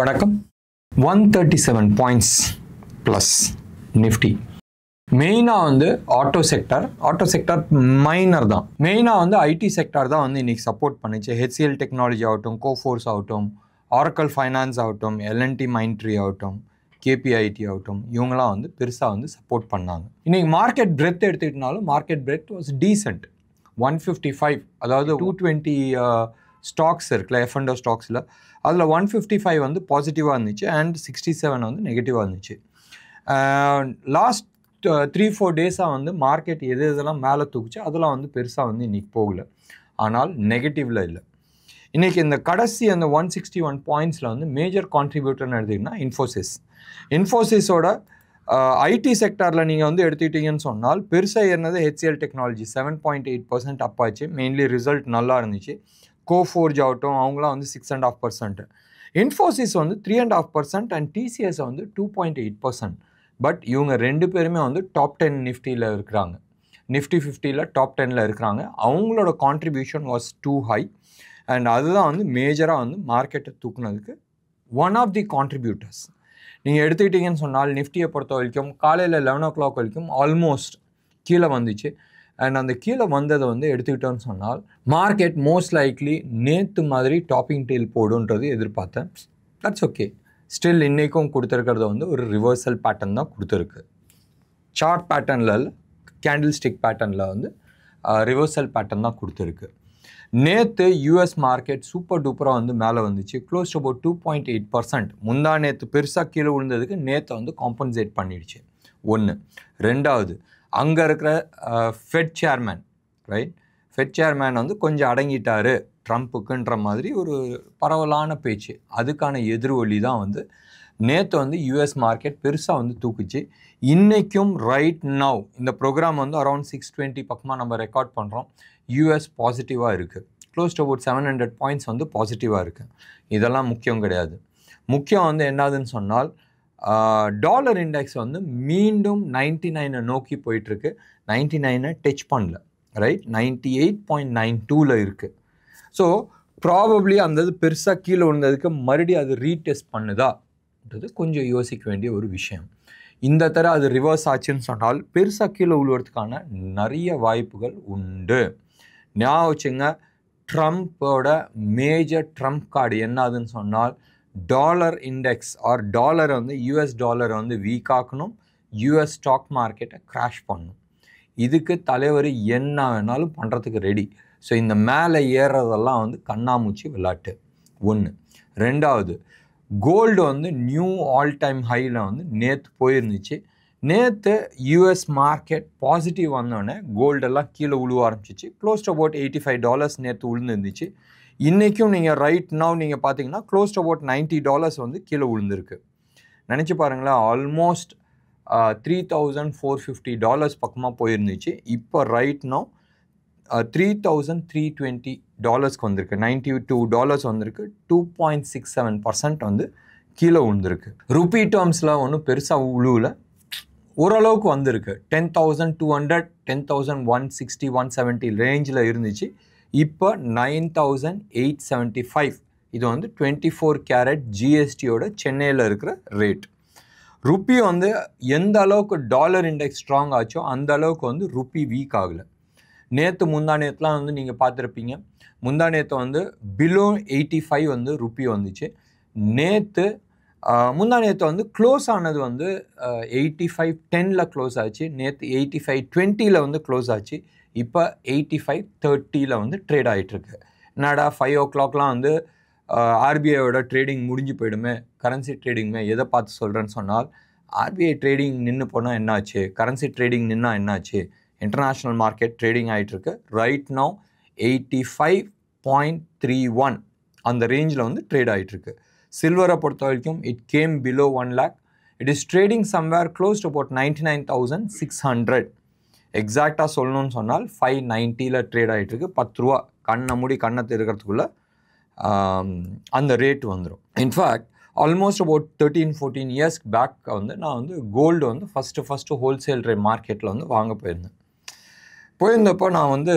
வணக்கம் 137 points plus Nifty மெயினாக வந்து ஆட்டோ செக்டார் மைனர் தான். மெயினாக வந்து ஐடி செக்டார் தான் வந்து இன்றைக்கி சப்போர்ட் பண்ணிச்சு. ஹெச்சிஎல் டெக்னாலஜி ஆகட்டும், கோஃபோர்ஸ் ஆகட்டும், ஆரக்கல் ஃபைனான்ஸ் ஆகட்டும், எல்என்டி மைண்ட்ரி ஆகட்டும், கேபிஐடி ஆகட்டும், இவங்களாம் வந்து பெருசாக வந்து சப்போர்ட் பண்ணாங்க. இன்றைக்கி மார்க்கெட் பிரெத் எடுத்துக்கிட்டனாலும் மார்க்கெட் பிரெத் வாஸ் டீசென்ட். 155 அதாவது 220 ஸ்டாக்ஸ் இருக்குல்ல, F&O ஸ்டாக்ஸில் அதில் 155 வந்து பாசிட்டிவாக இருந்துச்சு அண்ட் 67 வந்து நெகட்டிவாக இருந்துச்சு. லாஸ்ட் 3-4 டேஸாக வந்து மார்க்கெட் எதெல்லாம் மேலே தூக்குச்சு அதெல்லாம் வந்து பெருசாக வந்து இன்றைக்கி போகல. ஆனால் நெகட்டிவில் இல்லை. இன்றைக்கி இந்த கடைசி அந்த 161 பாயிண்ட்ஸில் வந்து மேஜர் கான்ட்ரிபியூட்டர்னு எடுத்திங்கன்னா இன்ஃபோசிஸோட ஐடி செக்டாரில் நீங்கள் வந்து எடுத்துக்கிட்டீங்கன்னு சொன்னால் பெருசாக ஏறினது ஹெச்சிஎல் டெக்னாலஜி 7.8% அப்பாச்சு. மெயின்லி ரிசல்ட் நல்லா இருந்துச்சு. கோஃபோர்ஜ் ஆகட்டும் அவங்களாம் வந்து 6.5%. இன்ஃபோசிஸ் வந்து 3.5% அண்ட் டிசிஎஸ் வந்து 2.8%. பட் இவங்க ரெண்டு பேருமே வந்து டாப் 10 நிஃப்டியில் இருக்கிறாங்க. நிஃப்டி 50ல் டாப் 10ல் இருக்கிறாங்க. அவங்களோட contribution was too high and அதுதான் வந்து மேஜராக வந்து மார்க்கெட்டை தூக்குனதுக்கு ஒன் ஆஃப் தி கான்ட்ரிபியூட்டர்ஸ். நீங்கள் எடுத்துக்கிட்டீங்கன்னு சொன்னால் நிஃப்டியை பொறுத்த வரைக்கும் காலையில் 11 o'clock வரைக்கும் ஆல்மோஸ்ட் கீழே வந்துச்சு. அண்ட் அந்த கீழே வந்ததை வந்து எடுத்துக்கிட்டோன்னு சொன்னால் மார்க்கெட் மோஸ்ட் லைக்லி நேற்று மாதிரி டாப்பிங் டெயில் போடுன்றது எதிர்பார்த்தேன். That's okay. ஸ்டில் இன்றைக்கும் கொடுத்துருக்கிறது வந்து ஒரு ரிவர்சல் பேட்டர்ன் தான் கொடுத்துருக்கு. சார்ட் பேட்டர்னில் கேண்டில் ஸ்டிக் பேட்டர்னில் வந்து ரிவர்சல் பேட்டர்ன் தான் கொடுத்துருக்கு. நேற்று யூஎஸ் மார்க்கெட் சூப்பர் டூப்பராக வந்து மேலே வந்துச்சு. Close to about 2.8%. முந்தா நேற்று பெருசாக கீழே விழுந்ததுக்கு நேற்று வந்து காம்பன்சேட் பண்ணிடுச்சு. ஒன்று. ரெண்டாவது, அங்கே இருக்கிற ஃபெட் சேர்மேன் ஃபெட் சேர்மேன் வந்து கொஞ்சம் அடங்கிட்டாரு ட்ரம்ப்புக்குன்ற மாதிரி ஒரு பரவலான பேச்சு. அதுக்கான எதிர்வொலி தான் வந்து நேற்று வந்து யூஎஸ் மார்க்கெட் பெருசாக வந்து தூக்குச்சு. இன்றைக்கும் ரைட் நவ் இந்த ப்ரோக்ராம் வந்து அரௌண்ட் 620 பக்கமாக நம்ம ரெக்கார்ட் பண்ணுறோம். யூஎஸ் பாசிட்டிவாக இருக்குது. க்ளோஸ் டு அபவுட் 700 பாயிண்ட்ஸ் வந்து பாசிட்டிவாக இருக்குது. இதெல்லாம் முக்கியம் கிடையாது. முக்கியம் வந்து என்னதுன்னு சொன்னால் டாலர் இண்டெக்ஸ் வந்து மீண்டும் 99 நோக்கி போயிட்டுருக்கு. 99 டச் பண்ணல. 98.92ல் இருக்குது. ஸோ ப்ராபப்ளி அந்த இது பெருசாக கீழே விழுந்ததுக்கு மறுபடியும் அது ரீடெஸ்ட் பண்ணுதான்றது கொஞ்சம் யோசிக்க வேண்டிய ஒரு விஷயம். இந்த தர அது ரிவர்ஸ் ஆச்சுன்னு சொன்னால் பெருசாக கீழே விழுவதுக்கான நிறைய வாய்ப்புகள் உண்டு. ஞாபகம் வச்சுங்க, ட்ரம்ப்போட மேஜர் ட்ரம்ப் கார்டு என்னதுன்னு சொன்னால் டாலர் இண்டெக்ஸ் ஆர் டாலரை வந்து யூஎஸ் டாலரை வந்து வீக் ஆக்கணும், யூஎஸ் ஸ்டாக் மார்க்கெட்டை கிராஷ் பண்ணணும். இதுக்கு தலைவர் என்ன வேணாலும் பண்ணுறதுக்கு ரெடி. ஸோ இந்த மேலே ஏறுறதெல்லாம் வந்து கண்ணாமூச்சி விளையாட்டு. ஒன்று. ரெண்டாவது, கோல்டு வந்து நியூ ஆல் டைம் ஹையில் வந்து நேற்று போயிருந்துச்சு. நேற்று யூஎஸ் மார்க்கெட் பாசிட்டிவ் வந்தோடனே கோல்டெல்லாம் கீழே உழுவ ஆரம்பிச்சிச்சு. க்ளோஸ் டு அபவுட் $85 நேற்று உழுந்துருந்துச்சு. இன்றைக்கும் நீங்கள் ரைட் நவ் நீங்கள் பார்த்தீங்கன்னா க்ளோஸ் டு அபவுட் $90 வந்து கீழே விழுந்திருக்கு. நினச்சி பாருங்களேன், ஆல்மோஸ்ட் $3,450 பக்கமாக போயிருந்துச்சு. இப்போ ரைட் நவ் $3,320 வந்திருக்கு. $92 வந்திருக்கு. 2.67% வந்து கீழே விழுந்திருக்கு. ருப்பி டேர்ம்ஸில் ஒன்றும் பெருசாக உழுவில், ஓரளவுக்கு வந்திருக்கு. 10,200, 10,160, 170 ரேஞ்சில் இருந்துச்சு. இப்போ 9,875. இது வந்து 24 கேரட் ஜிஎஸ்டியோட சென்னையில் இருக்கிற ரேட். ருப்பி வந்து எந்த அளவுக்கு டாலர் இண்டெக்ஸ் ஸ்ட்ராங் ஆச்சோ அந்த அளவுக்கு வந்து ருப்பி வீக் ஆகலை. நேற்று முந்தா நேற்றுலாம் வந்து நீங்கள் பார்த்துருப்பீங்க. முந்தா நேற்று வந்து பிலோ 85 வந்து ருப்பி வந்துச்சு. நேற்று முந்தா நேற்று வந்து க்ளோஸ் ஆனது வந்து 85.10ல் க்ளோஸ் ஆச்சு. நேற்று 85.20ல் வந்து க்ளோஸ் ஆச்சு. இப்போ 85.30ல் வந்து ட்ரேட் ஆகிட்டுருக்கு. என்னடா 5 o'clockலாம் வந்து ஆர்பிஐயோட ட்ரேடிங் முடிஞ்சு போயிடுமே, கரன்சி ட்ரேடிங்குமே எதை பார்த்து சொல்கிறேன்னு சொன்னால் ஆர்பிஐ ட்ரேடிங் நின்று போனால் என்னாச்சு, கரன்சி ட்ரேடிங் நின்னா என்னாச்சு, இன்டர்நேஷ்னல் மார்க்கெட் ட்ரேடிங் ஆகிட்டுருக்கு. ரைட் நவ் 85.31 அந்த ரேஞ்சில் வந்து ட்ரேட் ஆகிட்டுருக்கு. சில்வரை பொறுத்த வரைக்கும் it came below 1 lakh. It is trading somewhere close to about 99,600. எக்ஸாக்டாக சொல்லணும்னு சொன்னால் 590ல் ட்ரேட் ஆகிட்டுருக்கு. 10 ரூபா கண்ணை மூடி கண்ணை இருக்கிறதுக்குள்ளே அந்த ரேட் வந்துடும். In fact almost about 13-14 years back வந்து நான் வந்து கோல்டு வந்து ஃபஸ்ட்டு ஹோல்சேல் மார்க்கெட்டில் வந்து வாங்க போயிருந்தப்போ நான் வந்து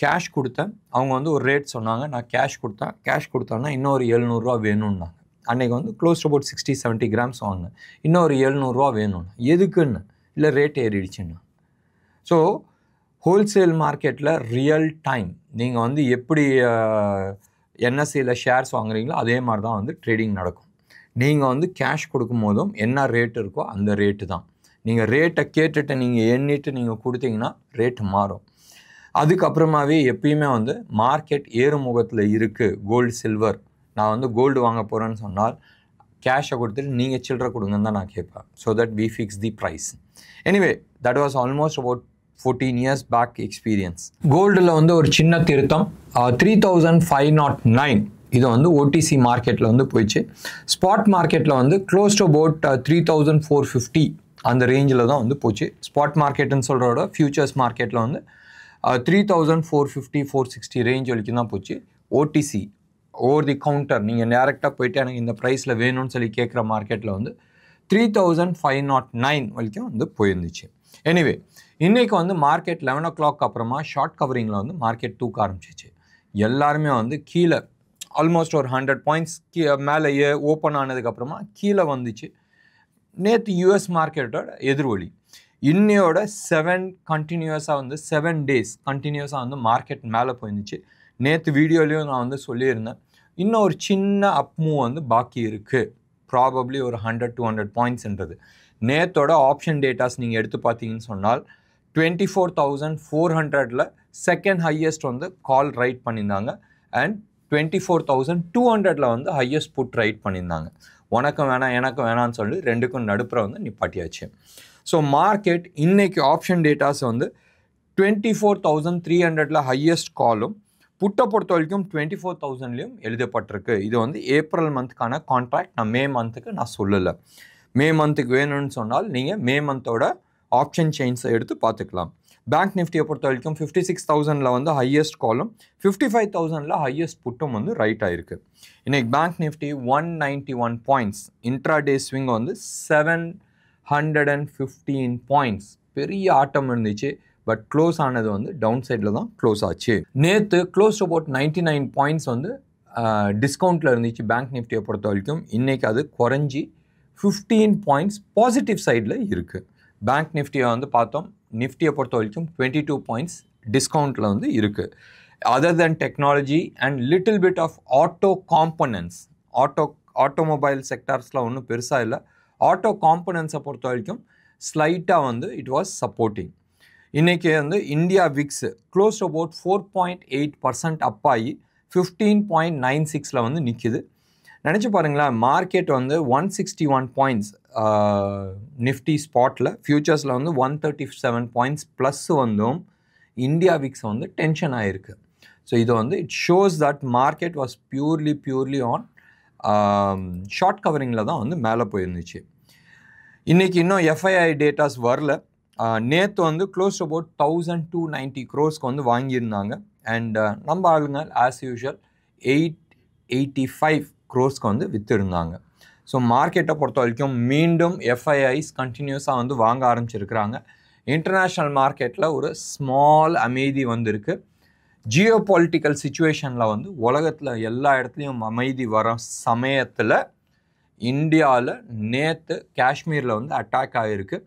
கேஷ் கொடுத்தேன். அவங்க வந்து ஒரு ரேட் சொன்னாங்க. நான் கேஷ் கொடுத்தேன். கேஷ் கொடுத்தோன்னா இன்னொரு 700 ரூபா வேணும்னாங்க. அன்றைக்கி வந்து க்ளோஸ் டு அபவுட் 60-70 கிராம்ஸ் வாங்கினேன். இன்னும் ஒரு 700 ரூபா வேணும்னு. எதுக்குன்னு? இல்லை ரேட் ஏறிடுச்சுன்னு. ஸோ ஹோல்சேல் மார்க்கெட்டில் ரியல் டைம் நீங்கள் வந்து எப்படி என்எஸ்சியில் ஷேர்ஸ் வாங்குறீங்களோ அதே மாதிரி தான் வந்து ட்ரேடிங் நடக்கும். நீங்கள் வந்து கேஷ் கொடுக்கும் போதும் என்ன ரேட் இருக்கோ அந்த ரேட்டு தான். நீங்கள் ரேட்டை கேட்டுட்டு நீங்கள் எண்ணிட்டு நீங்கள் கொடுத்தீங்கன்னா ரேட்டு மாறும். அதுக்கப்புறமாவே எப்பயுமே வந்து மார்க்கெட் ஏறுமுகத்தில் இருக்குது. கோல்டு சில்வர், நான் வந்து கோல்டு வாங்க போகிறேன்னு சொன்னால் கேஷை கொடுத்துட்டு நீங்கள் சில்லறை கொடுங்கன்னு தான் நான் கேட்பேன். So that we fix the price. Anyway that was almost about 14 years back experience. கோல்டில் வந்து ஒரு சின்ன திருத்தம் 3509 இது வந்து ஓடிசி மார்க்கெட்டில் வந்து போயிடுச்சு. ஸ்பாட் மார்க்கெட்டில் வந்து க்ளோஸ் டு அபவுட் 3450 அந்த ரேஞ்சில் தான் வந்து போச்சு. ஸ்பாட் மார்க்கெட்டுன்னு சொல்கிறோட ஃபியூச்சர்ஸ் மார்க்கெட்டில் வந்து 3450-460 ரேஞ்ச் வரைக்கும் தான் போச்சு. ஓடிசி ஓவர் தி கவுண்டர் நீங்கள் டேரெக்டாக போயிட்டு எனக்கு இந்த ப்ரைஸில் வேணும்னு சொல்லி கேட்குற மார்க்கெட்டில் வந்து 3509 வரைக்கும் வந்து போயிருந்துச்சு. எனிவே இன்றைக்கி வந்து மார்க்கெட் 11 o'clock அப்புறமா ஷார்ட் கவரிங்கில் வந்து மார்க்கெட் தூக்க ஆரம்பிச்சிச்சு. எல்லாருமே வந்து கீழே ஆல்மோஸ்ட் ஒரு 100 பாயிண்ட்ஸ் மேலே ஓப்பன் ஆனதுக்கப்புறமா கீழே வந்துச்சு. நேற்று யூஎஸ் மார்க்கெட்டோட எதிர்வொலி இன்னையோட 7 கண்டினியூஸாக வந்து 7 days கண்டினியூஸாக வந்து மார்க்கெட் மேலே போயிருந்துச்சு. நேற்று வீடியோலையும் நான் வந்து சொல்லியிருந்தேன், இன்னும் ஒரு சின்ன அப் மூவ் வந்து பாக்கி இருக்குது, ப்ராபப்ளி ஒரு 100-200 பாயிண்ட்ஸ்ன்றது. நேற்றோட ஆப்ஷன் டேட்டாஸ் நீங்கள் எடுத்து பார்த்தீங்கன்னு சொன்னால் 24,400 செகண்ட் ஹையஸ்ட் வந்து கால் ரைட் பண்ணியிருந்தாங்க அண்ட் 24,200 வந்து ஹையஸ்ட் புட் ரைட் பண்ணியிருந்தாங்க. உனக்கும் வேணாம் எனக்கும் வேணான்னு சொல்லி ரெண்டுக்கும் நடுப்புற வந்து நிப்பாட்டியாச்சு. ஸோ மார்க்கெட் இன்னைக்கு ஆப்ஷன் டேட்டாஸ் வந்து 24,300 ஹையஸ்ட் காலும் புட்டை பொறுத்த வரைக்கும் 24,000லையும் எழுதப்பட்டிருக்கு. இது வந்து ஏப்ரல் மந்த்துக்கான கான்ட்ராக்ட். நான் மே மந்த்துக்கு நான் சொல்லலை. மே மந்த்துக்கு வேணும்னு சொன்னால் நீங்கள் மே மந்தோட ஆப்ஷன் செயின்ஸை எடுத்து பார்த்துக்கலாம். பேங்க் நிஃப்டியை பொறுத்த வரைக்கும் 56,000 வந்து ஹையஸ்ட் காலும் 55,000 ஹையஸ்ட் புட்டும் வந்து ரைட் ஆகிருக்கு. இன்றைக்கி bank Nifty 191 points, intraday swing வந்து 715 பாயிண்ட்ஸ், பெரிய ஆட்டம் இருந்துச்சு. பட் க்ளோஸ் ஆனது வந்து டவுன் சைடில் தான் க்ளோஸ் ஆச்சு. நேற்று க்ளோஸ் அபவுட் 99 பாயிண்ட்ஸ் வந்து டிஸ்கவுண்ட்டில் இருந்துச்சு பேங்க் நிஃப்டியை பொறுத்த வரைக்கும். இன்றைக்கி அது குறைஞ்சி 15 பாயிண்ட்ஸ் பாசிட்டிவ் சைடில் இருக்குது. பேங்க் நிஃப்டியை வந்து பார்த்தோம், நிஃப்டியை பொறுத்த வரைக்கும் 22 பாயிண்ட்ஸ் டிஸ்கவுண்ட்டில் வந்து இருக்குது. Other then technology and little bit of auto components, automobile செக்டார்ஸில் ஒன்றும் பெருசாக இல்லை. ஆட்டோ காம்பனன்ட்ஸை பொறுத்த வரைக்கும் ஸ்லைட்டாக வந்து இட் வாஸ் சப்போர்ட்டிங். இன்றைக்கி வந்து இந்தியா விக்ஸ் க்ளோஸ் அபவுட் 4.8% அப் ஆகி 15.96 வந்து நிற்கிது. நினச்சி பாருங்களேன், மார்க்கெட் வந்து 161 பாயிண்ட்ஸ் நிஃப்டி ஸ்பாட்டில், ஃபியூச்சர்ஸில் வந்து 137 பாயிண்ட்ஸ் ப்ளஸ் வந்தும் இந்தியா விக்ஸ் வந்து டென்ஷன் ஆகிருக்கு. ஸோ இது வந்து it shows that market was purely on short கவரிங்கில் தான் வந்து மேலே போயிருந்துச்சு. இன்றைக்கி இன்னும் எஃப்ஐஐ டேட்டாஸ் வரல. நேற்று வந்து க்ளோஸ் அபவுட் 1,290 crores வந்து வாங்கியிருந்தாங்க அண்ட் நம்ம ஆளுங்க ஆஸ் யூஷுவல் 885 crores வந்து விற்றுருந்தாங்க. ஸோ மார்க்கெட்டை பொறுத்த வரைக்கும் மீண்டும் எஃப்ஐஐஸ் கண்டினியூஸாக வந்து வாங்க ஆரம்பிச்சிருக்கிறாங்க. இன்டர்நேஷ்னல் மார்க்கெட்டில் ஒரு ஸ்மால் அமைதி வந்திருக்கு. ஜியோ பொலிட்டிக்கல் சுச்சுவேஷனில் வந்து உலகத்தில் எல்லா இடத்துலையும் அமைதி வர சமயத்தில் இந்தியாவில் நேற்று காஷ்மீரில் வந்து அட்டாக் ஆகிருக்கு.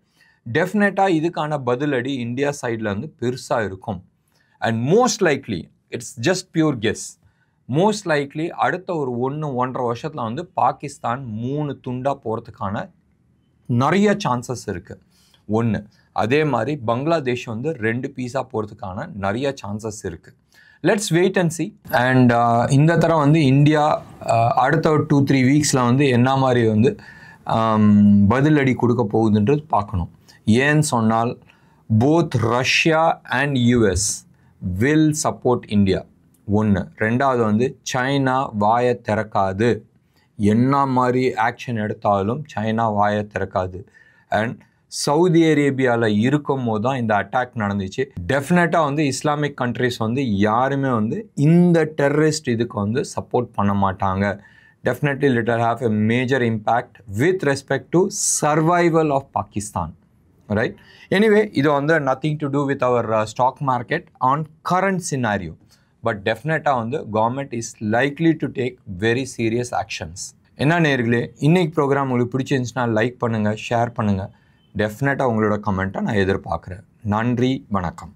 டெஃபினட்டாக இதுக்கான பதிலடி இந்தியா சைடில் வந்து பெருசாக இருக்கும். And most likely it's just pure guess, most likely அடுத்த ஒரு 1-1.5 வருஷத்தில் வந்து பாகிஸ்தான் 3 துண்டாக போகிறதுக்கான நிறைய சான்சஸ் இருக்குது. ஒன்று, அதே மாதிரி பங்களாதேஷ் வந்து 2 பீஸாக போகிறதுக்கான நிறைய சான்சஸ் இருக்குது. Let's wait and see. And இந்த தரம் வந்து இந்தியா அடுத்த ஒரு 2-3 வீக்ஸில் வந்து என்ன மாதிரி வந்து பதிலடி கொடுக்க போகுதுன்றது பார்க்கணும். ஏன்னு சொன்னால் both Russia and US will support India. ஒன்று. ரெண்டாவது வந்து சைனா வாயை திறக்காது, என்ன மாதிரி ஆக்ஷன் எடுத்தாலும் சைனா வாயை திறக்காது. அண்ட் சவுதி அரேபியாவில் இருக்கும் போது தான் இந்த அட்டாக் நடந்துச்சு. டெஃபினட்டாக வந்து இஸ்லாமிக் கண்ட்ரிஸ் வந்து யாருமே வந்து இந்த டெரரிஸ்ட் இதுக்கு வந்து சப்போர்ட் பண்ண மாட்டாங்க. Definitely it will have a major impact with respect to survival of Pakistan, right? Anyway, இது வந்து nothing to do with our stock market on current scenario, but definitely வந்து government is likely to take very serious actions. என்ன நேயர்களே, இன்னைக்கு program உங்களுக்கு பிடிச்சிருந்துச்சுன்னா like பண்ணுங்கள், share பண்ணுங்கள். டெஃபினட்டாக உங்களோட கமெண்ட்டை நான் எதிர்பார்க்குறேன். நன்றி, வணக்கம்.